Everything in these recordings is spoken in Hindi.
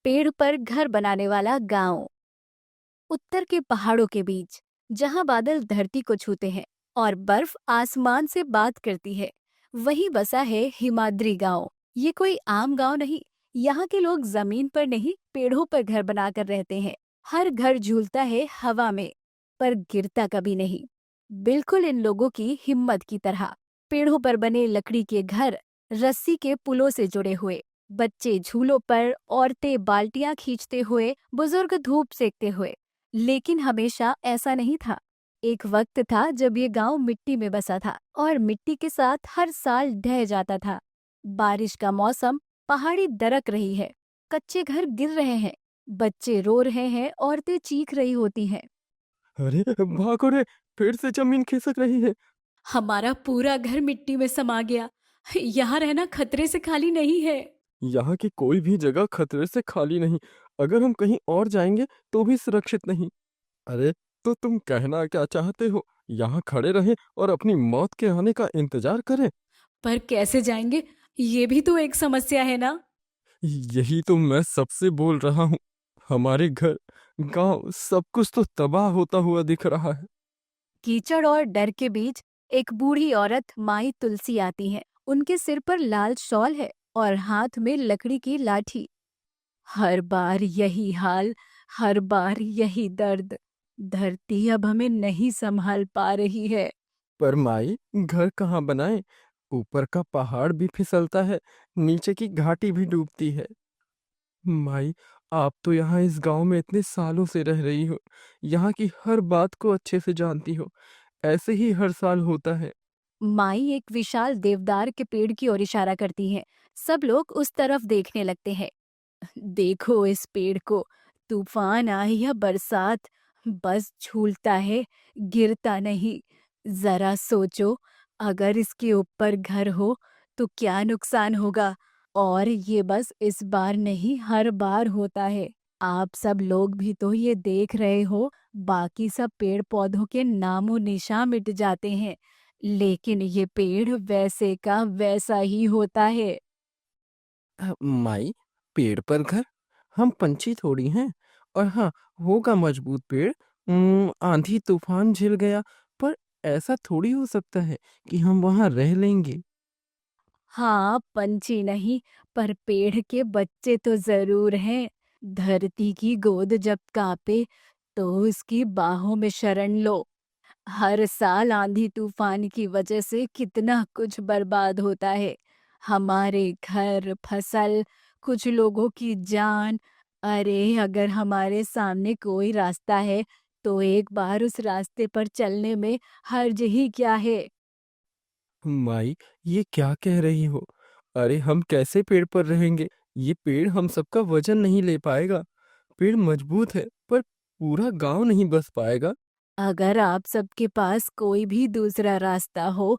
पेड़ पर घर बनाने वाला गांव। उत्तर के पहाड़ों के बीच, जहां बादल धरती को छूते हैं और बर्फ आसमान से बात करती है, वहीं बसा है हिमाद्री गांव। ये कोई आम गांव नहीं। यहाँ के लोग जमीन पर नहीं, पेड़ों पर घर बनाकर रहते हैं। हर घर झूलता है हवा में, पर गिरता कभी नहीं। बिल्कुल इन लोगों की हिम्मत की तरह। पेड़ों पर बने लकड़ी के घर, रस्सी के पुलों से जुड़े हुए। बच्चे झूलों पर, औरतें बाल्टियां खींचते हुए, बुजुर्ग धूप सेकते हुए। लेकिन हमेशा ऐसा नहीं था। एक वक्त था जब ये गांव मिट्टी में बसा था और मिट्टी के साथ हर साल ढह जाता था। बारिश का मौसम, पहाड़ी दरक रही है, कच्चे घर गिर रहे हैं, बच्चे रो रहे हैं, औरतें चीख रही होती हैं। अरे भागो रे! फिर से जमीन खिसक रही है। हमारा पूरा घर मिट्टी में समा गया। यहाँ रहना खतरे से खाली नहीं है। यहाँ की कोई भी जगह खतरे से खाली नहीं। अगर हम कहीं और जाएंगे तो भी सुरक्षित नहीं। अरे, तो तुम कहना क्या चाहते हो? यहाँ खड़े रहें और अपनी मौत के आने का इंतजार करें? पर कैसे जाएंगे? ये भी तो एक समस्या है ना। यही तो मैं सबसे बोल रहा हूँ। हमारे घर, गांव, सब कुछ तो तबाह होता हुआ दिख रहा है। कीचड़ और डर के बीच एक बूढ़ी औरत माई तुलसी आती है। उनके सिर पर लाल शॉल है और हाथ में लकड़ी की लाठी। हर बार यही हाल, हर बार यही दर्द। धरती अब हमें नहीं संभाल पा रही है। पर माई, घर कहाँ बनाए? ऊपर का पहाड़ भी फिसलता है, नीचे की घाटी भी डूबती है। माई, आप तो यहाँ इस गांव में इतने सालों से रह रही हो, यहाँ की हर बात को अच्छे से जानती हो। ऐसे ही हर साल होता है। माई एक विशाल देवदार के पेड़ की ओर इशारा करती है। सब लोग उस तरफ देखने लगते हैं। देखो इस पेड़ को, तूफान आए या बरसात, बस झूलता है, गिरता नहीं। जरा सोचो, अगर इसके ऊपर घर हो तो क्या नुकसान होगा। और ये बस इस बार नहीं, हर बार होता है। आप सब लोग भी तो ये देख रहे हो। बाकी सब पेड़ पौधों के नामो निशान मिट जाते हैं, लेकिन ये पेड़ वैसे का वैसा ही होता है। माई, पेड़ पर घर? हम पंछी थोड़ी हैं। और हाँ, होगा मजबूत पेड़। आंधी तूफान झेल गया, पर ऐसा थोड़ी हो सकता है कि हम वहां रह लेंगे। हाँ, पंछी नहीं, पर पेड़ के बच्चे तो जरूर हैं। धरती की गोद जब कांपे तो उसकी बाहों में शरण लो। हर साल आंधी तूफान की वजह से कितना कुछ बर्बाद होता है। हमारे घर, फसल, कुछ लोगों की जान। अरे अगर हमारे सामने कोई रास्ता है तो एक बार उस रास्ते पर चलने में हर्ज ही क्या है। माई, ये क्या कह रही हो? अरे, हम कैसे पेड़ पर रहेंगे? ये पेड़ हम सबका वजन नहीं ले पाएगा। पेड़ मजबूत है, पर पूरा गांव नहीं बस पाएगा। अगर आप सबके पास कोई भी दूसरा रास्ता हो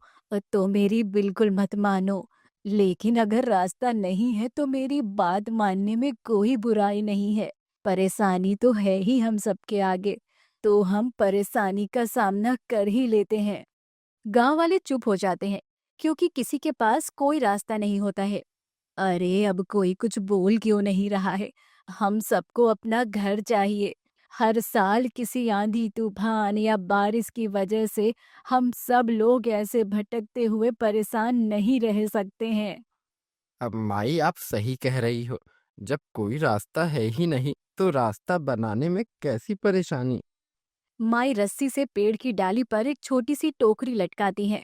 तो मेरी बिल्कुल मत मानो। लेकिन अगर रास्ता नहीं है तो मेरी बात मानने में कोई बुराई नहीं है। परेशानी तो है ही हम सबके आगे, तो हम परेशानी का सामना कर ही लेते हैं। गांव वाले चुप हो जाते हैं, क्योंकि किसी के पास कोई रास्ता नहीं होता है। अरे अब कोई कुछ बोल क्यों नहीं रहा है? हम सबको अपना घर चाहिए। हर साल किसी आंधी तूफान या बारिश की वजह से हम सब लोग ऐसे भटकते हुए परेशान नहीं रह सकते हैं। अब माई, आप सही कह रही हो। जब कोई रास्ता है ही नहीं, तो रास्ता बनाने में कैसी परेशानी। माई रस्सी से पेड़ की डाली पर एक छोटी सी टोकरी लटकाती है।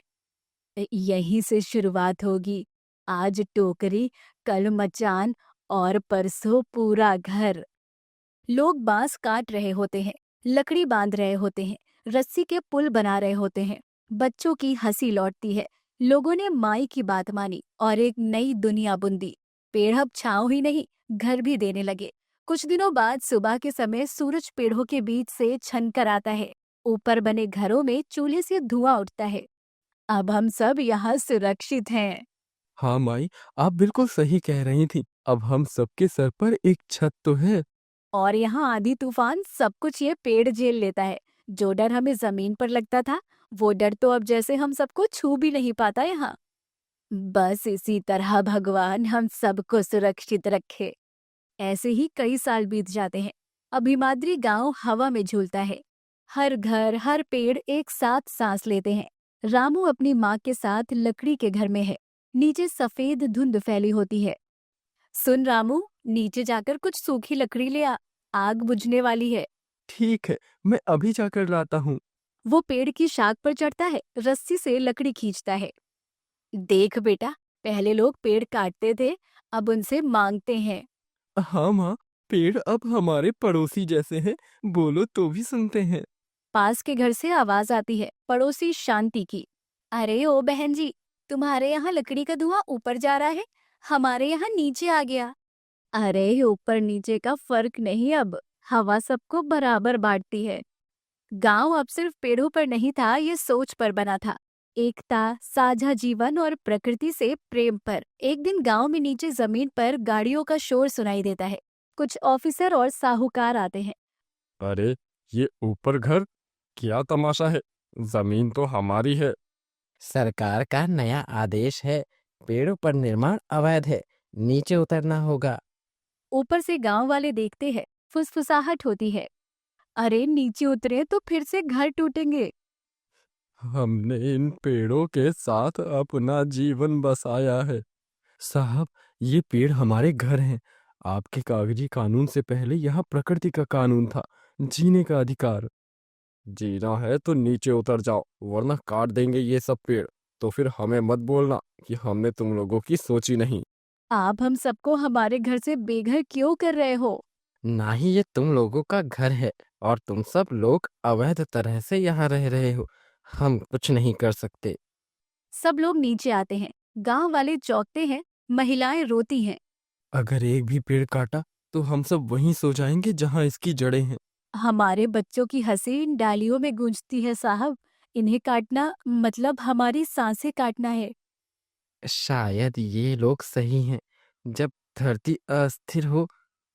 यहीं से शुरुआत होगी। आज टोकरी, कल मचान और परसों पूरा घर। लोग बांस काट रहे होते हैं, लकड़ी बांध रहे होते हैं, रस्सी के पुल बना रहे होते हैं। बच्चों की हंसी लौटती है। लोगों ने माई की बात मानी और एक नई दुनिया बुन दी। पेड़ अब छांव ही नहीं, घर भी देने लगे। कुछ दिनों बाद सुबह के समय सूरज पेड़ों के बीच से छनकर आता है। ऊपर बने घरों में चूल्हे से धुआं उठता है। अब हम सब यहाँ सुरक्षित हैं। हाँ माई, आप बिल्कुल सही कह रही थी। अब हम सबके सर पर एक छत तो है। और यहाँ आंधी तूफान सब कुछ ये पेड़ झेल लेता है। जो डर हमें जमीन पर लगता था, वो डर तो अब जैसे हम सबको छू भी नहीं पाता यहाँ। बस इसी तरह भगवान हम सबको सुरक्षित रखे। ऐसे ही कई साल बीत जाते हैं। अब हिमाद्री गांव हवा में झूलता है। हर घर, हर पेड़ एक साथ सांस लेते हैं। रामू अपनी माँ के साथ लकड़ी के घर में है। नीचे सफेद धुंध फैली होती है। सुन रामू, नीचे जाकर कुछ सूखी लकड़ी ले आ, आग बुझने वाली है। ठीक है, मैं अभी जाकर लाता हूँ। वो पेड़ की शाख पर चढ़ता है, रस्सी से लकड़ी खींचता है। देख बेटा, पहले लोग पेड़ काटते थे, अब उनसे मांगते हैं। हाँ माँ, पेड़ अब हमारे पड़ोसी जैसे हैं, बोलो तो भी सुनते हैं। पास के घर से आवाज आती है, पड़ोसी शांति की। अरे ओ बहन जी, तुम्हारे यहाँ लकड़ी का धुआं ऊपर जा रहा है, हमारे यहाँ नीचे आ गया। अरे ऊपर नीचे का फर्क नहीं, अब हवा सबको बराबर बांटती है। गांव अब सिर्फ पेड़ों पर नहीं था, ये सोच पर बना था। एकता, साझा जीवन और प्रकृति से प्रेम पर। एक दिन गांव में नीचे जमीन पर गाड़ियों का शोर सुनाई देता है। कुछ ऑफिसर और साहूकार आते हैं। अरे, ये ऊपर घर क्या तमाशा है? जमीन तो हमारी है। सरकार का नया आदेश है, पेड़ों पर निर्माण अवैध है, नीचे उतरना होगा। ऊपर से गांव वाले देखते हैं, फुसफुसाहट होती है। अरे नीचे उतरे तो फिर से घर टूटेंगे। हमने इन पेड़ों के साथ अपना जीवन बसाया है। साहब, ये पेड़ हमारे घर हैं। आपके कागजी कानून से पहले यहाँ प्रकृति का कानून था, जीने का अधिकार। जीना है तो नीचे उतर जाओ, वरना काट देंगे ये सब पेड़। तो फिर हमें मत बोलना कि हमने तुम लोगों की सोची नहीं। आप हम सबको हमारे घर से बेघर क्यों कर रहे हो? ना ही ये तुम लोगों का घर है और तुम सब लोग अवैध तरह से यहाँ रह रहे हो। हम कुछ नहीं कर सकते। सब लोग नीचे आते हैं। गांव वाले चौंकते हैं, महिलाएं रोती हैं। अगर एक भी पेड़ काटा तो हम सब वहीं सो जाएंगे जहाँ इसकी जड़ें हैं। हमारे बच्चों की हंसी इन डालियों में गूंजती है साहब। इन्हें काटना मतलब हमारी सांसें काटना है। शायद ये लोग सही हैं। जब धरती अस्थिर हो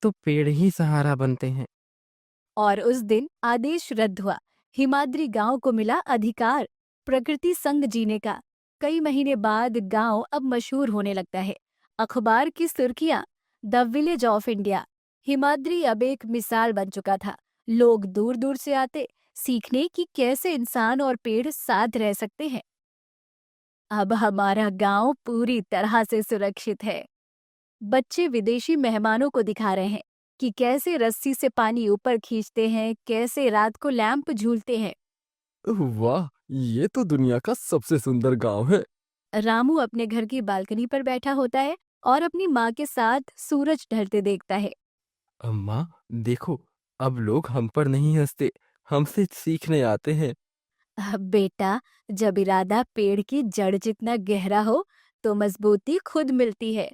तो पेड़ ही सहारा बनते हैं। और उस दिन आदेश रद्द हुआ। हिमाद्री गांव को मिला अधिकार, प्रकृति संग जीने का। कई महीने बाद गांव अब मशहूर होने लगता है। अखबार की सुर्खियां, the village of India. Himadri अब एक मिसाल बन चुका था। लोग दूर दूर से आते, सीखने कि कैसे इंसान और पेड़ साथ रह सकते हैं। अब हमारा गांव पूरी तरह से सुरक्षित है। बच्चे विदेशी मेहमानों को दिखा रहे हैं कि कैसे रस्सी से पानी ऊपर खींचते हैं, कैसे रात को लैंप झूलते हैं। वाह, ये तो दुनिया का सबसे सुंदर गांव है। रामू अपने घर की बालकनी पर बैठा होता है और अपनी माँ के साथ सूरज ढलते देखता है। अम्मा, देखो, अब लोग हम पर नहीं हंसते, हमसे सीखने आते हैं। बेटा, जब इरादा पेड़ की जड़ जितना गहरा हो तो मजबूती खुद मिलती है।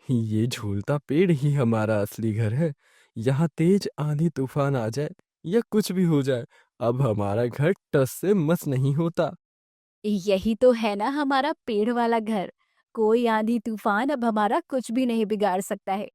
ये झूलता पेड़ ही हमारा असली घर है। यहाँ तेज आंधी तूफान आ जाए या कुछ भी हो जाए, अब हमारा घर टस से मस नहीं होता। यही तो है ना हमारा पेड़ वाला घर। कोई आंधी तूफान अब हमारा कुछ भी नहीं बिगाड़ सकता है।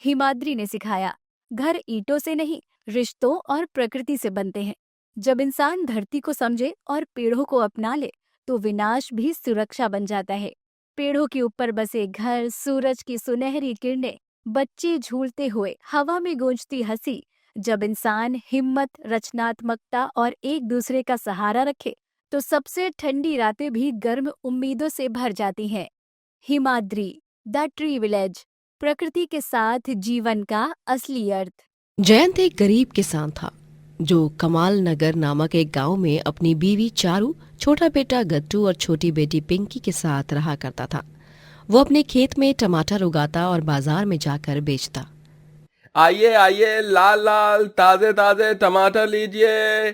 हिमाद्री ने सिखाया, घर ईंटों से नहीं, रिश्तों और प्रकृति से बनते हैं। जब इंसान धरती को समझे और पेड़ों को अपना ले तो विनाश भी सुरक्षा बन जाता है। पेड़ों के ऊपर बसे घर, सूरज की सुनहरी किरणें, बच्चे झूलते हुए, हवा में गूंजती हंसी। जब इंसान हिम्मत, रचनात्मकता और एक दूसरे का सहारा रखे तो सबसे ठंडी रातें भी गर्म उम्मीदों से भर जाती हैं। हिमाद्री, द ट्री विलेज, प्रकृति के साथ जीवन का असली अर्थ। जयंत एक गरीब किसान था जो कमाल नगर नामक एक गांव में अपनी बीवी चारू, छोटा बेटा गट्टू और छोटी बेटी पिंकी के साथ रहा करता था। वो अपने खेत में टमाटर उगाता और बाजार में जाकर बेचता। आइए आइए, लाल लाल ताजे ताजे टमाटर लीजिए।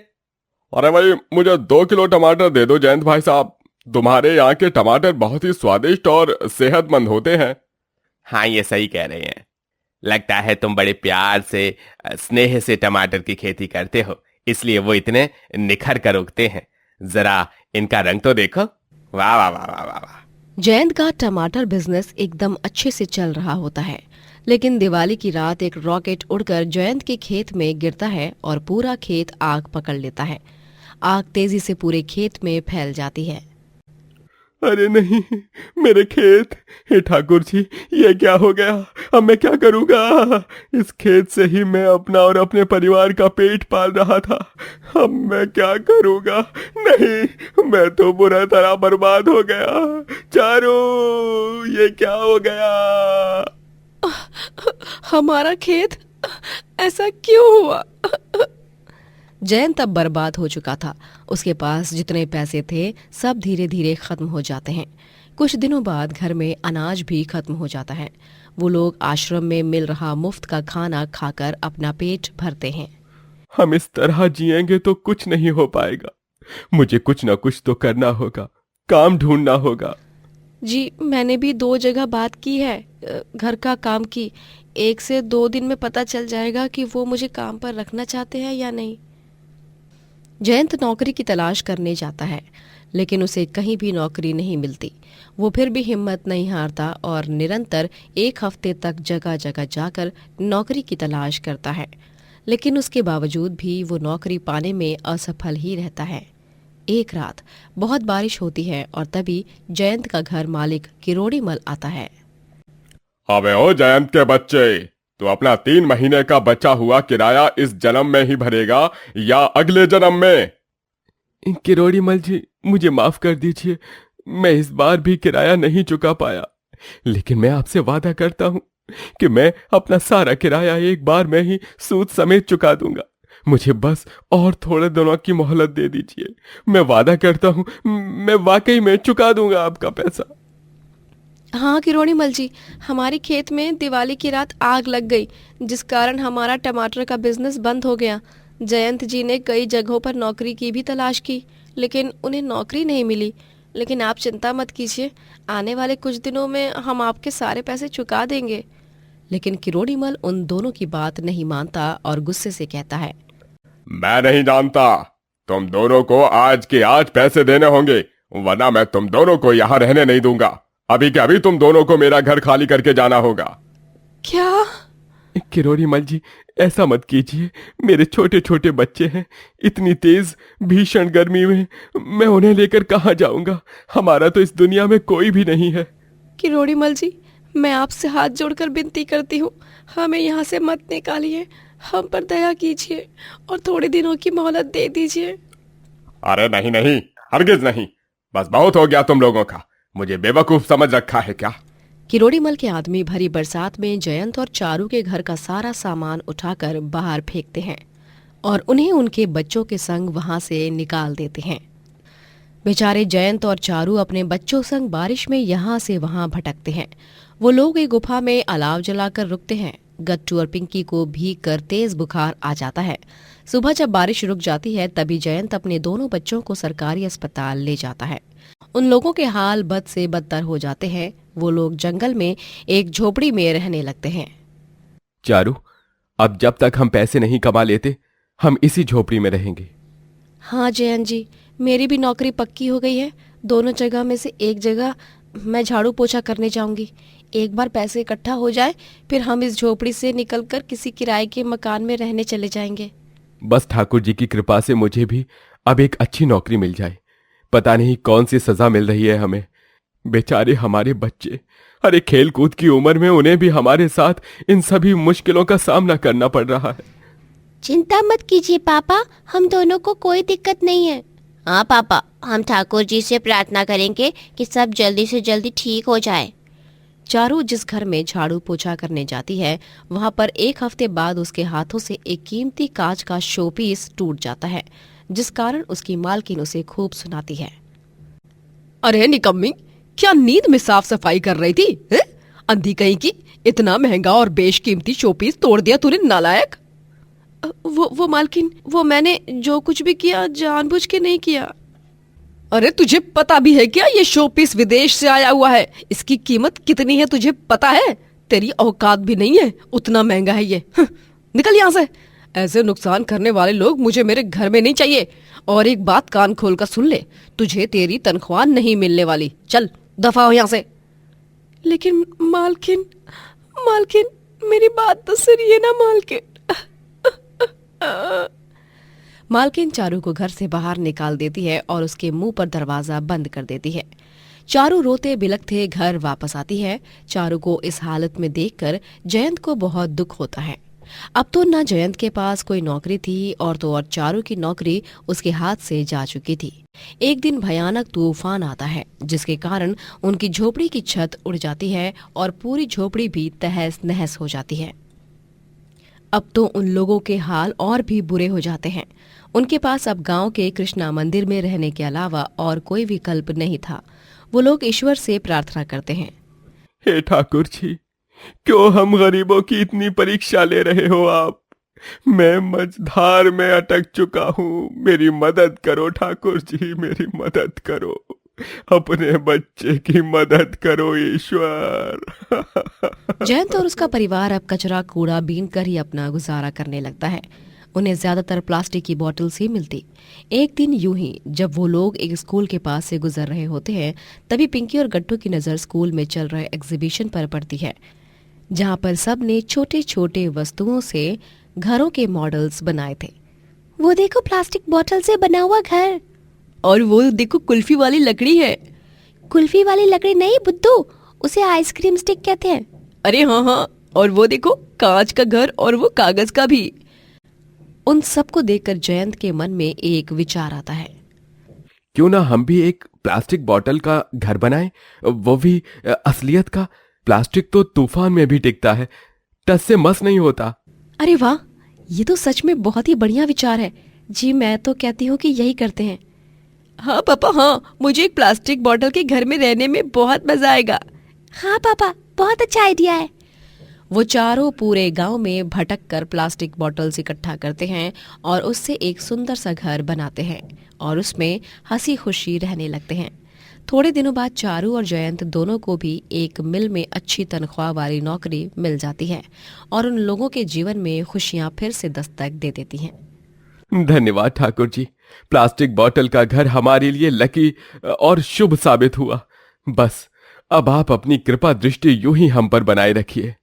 अरे भाई, मुझे 2 किलो टमाटर दे दो जयंत भाई साहब। तुम्हारे यहाँ के टमाटर बहुत ही स्वादिष्ट और सेहतमंद होते हैं। हाँ, ये सही कह रहे हैं। लगता है तुम बड़े प्यार से, स्नेह से टमाटर की खेती करते हो, इसलिए वो इतने निखर कर उगते हैं। जरा इनका रंग तो देखो। वाह वाह वाह वाह वाह वाह। जयंत का टमाटर बिजनेस एकदम अच्छे से चल रहा होता है, लेकिन दिवाली की रात एक रॉकेट उड़कर जयंत के खेत में गिरता है और पूरा खेत आग पकड़ लेता है। आग तेजी से पूरे खेत में फैल जाती है। अरे नहीं, मेरे खेत। हे ठाकुर जी, ये क्या हो गया? अब मैं क्या करूंगा? इस खेत से ही मैं अपना और अपने परिवार का पेट पाल रहा था। अब मैं क्या करूंगा? नहीं, मैं तो बुरा तरह बर्बाद हो गया। चारू, ये क्या हो गया? हमारा खेत ऐसा क्यों हुआ? जयंत अब बर्बाद हो चुका था। उसके पास जितने पैसे थे सब धीरे धीरे खत्म हो जाते हैं। कुछ दिनों बाद घर में अनाज भी खत्म हो जाता है। वो लोग आश्रम में मिल रहा मुफ्त का खाना खाकर अपना पेट भरते हैं। हम इस तरह जिएंगे तो कुछ नहीं हो पाएगा। मुझे कुछ ना कुछ तो करना होगा, काम ढूंढना होगा। जी, मैंने भी 2 जगह बात की है घर का काम की। 1 से 2 दिन में पता चल जाएगा कि वो मुझे काम पर रखना चाहते हैं या नहीं। जयंत नौकरी की तलाश करने जाता है, लेकिन उसे कहीं भी नौकरी नहीं मिलती। वो फिर भी हिम्मत नहीं हारता और निरंतर 1 हफ्ते तक जगह जगह जाकर नौकरी की तलाश करता है, लेकिन उसके बावजूद भी वो नौकरी पाने में असफल ही रहता है। एक रात बहुत बारिश होती है और तभी जयंत का घर मालिक किरोड़ीमल आता है। अबे ओ जयंत के बच्चे, तो अपना 3 महीने का बचा हुआ किराया इस जन्म में ही भरेगा या अगले जन्म में? किरोड़ीमल जी, मुझे माफ कर दीजिए, मैं इस बार भी किराया नहीं चुका पाया। लेकिन मैं आपसे वादा करता हूं कि मैं अपना सारा किराया एक बार में ही सूद समेत चुका दूंगा। मुझे बस और थोड़े दिनों की मोहलत दे दीजिए। मैं वादा करता हूं, मैं वाकई में चुका दूंगा आपका पैसा। हाँ किरोड़ीमल जी, हमारे खेत में दिवाली की रात आग लग गई, जिस कारण हमारा टमाटर का बिजनेस बंद हो गया। जयंत जी ने कई जगहों पर नौकरी की भी तलाश की, लेकिन उन्हें नौकरी नहीं मिली। लेकिन आप चिंता मत कीजिए, आने वाले कुछ दिनों में हम आपके सारे पैसे चुका देंगे। लेकिन किरोड़ीमल उन दोनों की बात नहीं मानता और गुस्से से कहता है, मैं नहीं जानता। तुम दोनों को आज के आज पैसे देने होंगे, वरना मैं तुम दोनों को यहाँ रहने नहीं दूंगा। अभी के अभी तुम दोनों को मेरा घर खाली करके जाना होगा। क्या? किरोड़ीमल जी, ऐसा मत कीजिए। मेरे छोटे छोटे बच्चे हैं। इतनी तेज भीषण गर्मी में मैं उन्हें लेकर कहाँ जाऊंगा? हमारा तो इस दुनिया में कोई भी नहीं है। किरोड़ीमल जी, मैं आपसे हाथ जोड़कर विनती करती हूँ, हमें यहाँ से मत निकालिए। हम पर दया कीजिए और थोड़े दिनों की मोहलत दे दीजिए। अरे नहीं नहीं, हरगिज नहीं। बस बहुत हो गया तुम लोगों का। मुझे बेवकूफ समझ रखा है क्या? किरोड़ीमल के आदमी भरी बरसात में जयंत और चारू के घर का सारा सामान उठाकर बाहर फेंकते हैं और उन्हें उनके बच्चों के संग वहां से निकाल देते हैं। बेचारे जयंत और चारू अपने बच्चों संग बारिश में यहाँ से वहां भटकते हैं। वो लोग एक गुफा में अलाव जलाकर रुकते हैं। गट्टू और पिंकी को भीग कर तेज बुखार आ जाता है। सुबह जब बारिश रुक जाती है तभी जयंत अपने दोनों बच्चों को सरकारी अस्पताल ले जाता है। उन लोगों के हाल बद से बदतर हो जाते हैं। वो लोग जंगल में एक झोपड़ी में रहने लगते हैं। चारू, अब जब तक हम पैसे नहीं कमा लेते, हम इसी झोपड़ी में रहेंगे। हाँ जयंत जी, मेरी भी नौकरी पक्की हो गई है। दोनों जगह में से एक जगह मैं झाड़ू पोछा करने जाऊंगी। एक बार पैसे इकट्ठा हो जाए फिर हम इस झोपड़ी से निकलकर किसी किराए के मकान में रहने चले जाएंगे। बस ठाकुर जी की कृपा से मुझे भी अब एक अच्छी नौकरी मिल जाए। पता नहीं कौन सी सजा मिल रही है हमें। बेचारे हमारे बच्चे, अरे खेल कूद की उम्र में उन्हें भी हमारे साथ इन सभी मुश्किलों का सामना करना पड़ रहा है। चिंता मत कीजिए पापा, हम दोनों को कोई दिक्कत नहीं है। हाँ पापा, हम ठाकुर जी से प्रार्थना करेंगे कि सब जल्दी से जल्दी ठीक हो जाए। चारू जिस घर में झाड़ू पोछा करने जाती है वहां पर 1 हफ्ते बाद उसके हाथों से एक कीमती कांच का शोपीस टूट जाता है, जिस कारण उसकी मालकिन उसे खूब सुनाती है। अरे निकम्मी, क्या नींद में साफ सफाई कर रही थी? अंधी कहीं की, इतना महंगा और बेशकीमती शोपीस तोड़ दिया तूने नालायक। वो मालकिन, वो मैंने जो कुछ भी किया जानबूझ के नहीं किया। अरे तुझे पता भी है क्या ये शोपीस विदेश से आया हुआ है? इसकी कीमत कितनी है तुझे पता है? तेरी औकात भी नहीं है, उतना महंगा है ये। निकल यहाँ से। ऐसे नुकसान करने वाले लोग मुझे मेरे घर में नहीं चाहिए। और एक बात कान खोल कर सुन ले, तुझे तेरी तनख्वाह नहीं मिलने वाली। चल दफा हो यहाँ से। लेकिन मालकिन, मेरी बात तो सुनिए ना मालकिन। मालकिन चारू को घर से बाहर निकाल देती है और उसके मुंह पर दरवाजा बंद कर देती है। चारू रोते बिलखते घर वापस आती है। चारू को इस हालत में देखकर जयंत को बहुत दुख होता है। अब तो न जयंत के पास कोई नौकरी थी और तो और चारू की नौकरी उसके हाथ से जा चुकी थी। एक दिन भयानक तूफान आता है जिसके कारण उनकी झोपड़ी की छत उड़ जाती है और पूरी झोपड़ी भी तहस नहस हो जाती है। अब तो उन लोगों के हाल और भी बुरे हो जाते हैं। उनके पास अब गांव के कृष्णा मंदिर में रहने के अलावा और कोई विकल्प नहीं था। वो लोग ईश्वर से प्रार्थना करते हैं, हे ठाकुर जी, क्यों हम गरीबों की इतनी परीक्षा ले रहे हो आप? मैं मझधार में अटक चुका हूँ, मेरी मदद करो ठाकुर जी, मेरी मदद करो, अपने बच्चे की मदद करो ईश्वर। जयंत और उसका परिवार अब कचरा कूड़ा बीन कर ही अपना गुजारा करने लगता है। उन्हें ज्यादातर प्लास्टिक की बॉटल्स ही मिलती। एक दिन यूं ही जब वो लोग एक स्कूल के पास से गुजर रहे होते हैं, तभी पिंकी और गट्टू की नजर स्कूल में चल रहे एग्जीबिशन पर पड़ती है, जहाँ पर सब ने छोटे छोटे वस्तुओं से घरों के मॉडल्स बनाए थे। वो देखो, प्लास्टिक बोतल से बना हुआ घर। और वो देखो, कुल्फी वाली लकड़ी है। कुल्फी वाली लकड़ी नहीं बुद्धू, उसे आइसक्रीम स्टिक कहते हैं। अरे हाँ हाँ, और वो देखो, कांच का घर और वो कागज का भी। उन सबको देखकर जयंत के मन में एक विचार आता है, क्यों ना हम भी एक प्लास्टिक बॉटल का घर बनाएं, वो भी असलियत का। प्लास्टिक तो तूफान में भी टिकता है, टस से मस नहीं होता। अरे वाह, ये तो सच में बहुत ही बढ़िया विचार है जी। मैं तो कहती हूँ कि यही करते हैं। हाँ पापा, हाँ, मुझे एक प्लास्टिक बॉटल के घर में रहने में बहुत मजा आएगा। हाँ पापा, बहुत अच्छा आइडिया है। वो चारों पूरे गांव में भटक कर प्लास्टिक बॉटल्स इकट्ठा करते हैं और उससे एक सुंदर सा घर बनाते हैं और उसमें हंसी खुशी रहने लगते हैं। थोड़े दिनों बाद चारू और जयंत दोनों को भी एक मिल में अच्छी तनख्वाह वाली नौकरी मिल जाती है और उन लोगों के जीवन में खुशियां फिर से दस्तक दे देती हैं। धन्यवाद ठाकुर जी, प्लास्टिक बॉटल का घर हमारे लिए लकी और शुभ साबित हुआ। बस अब आप अपनी कृपा दृष्टि यूं ही हम पर बनाए रखिए।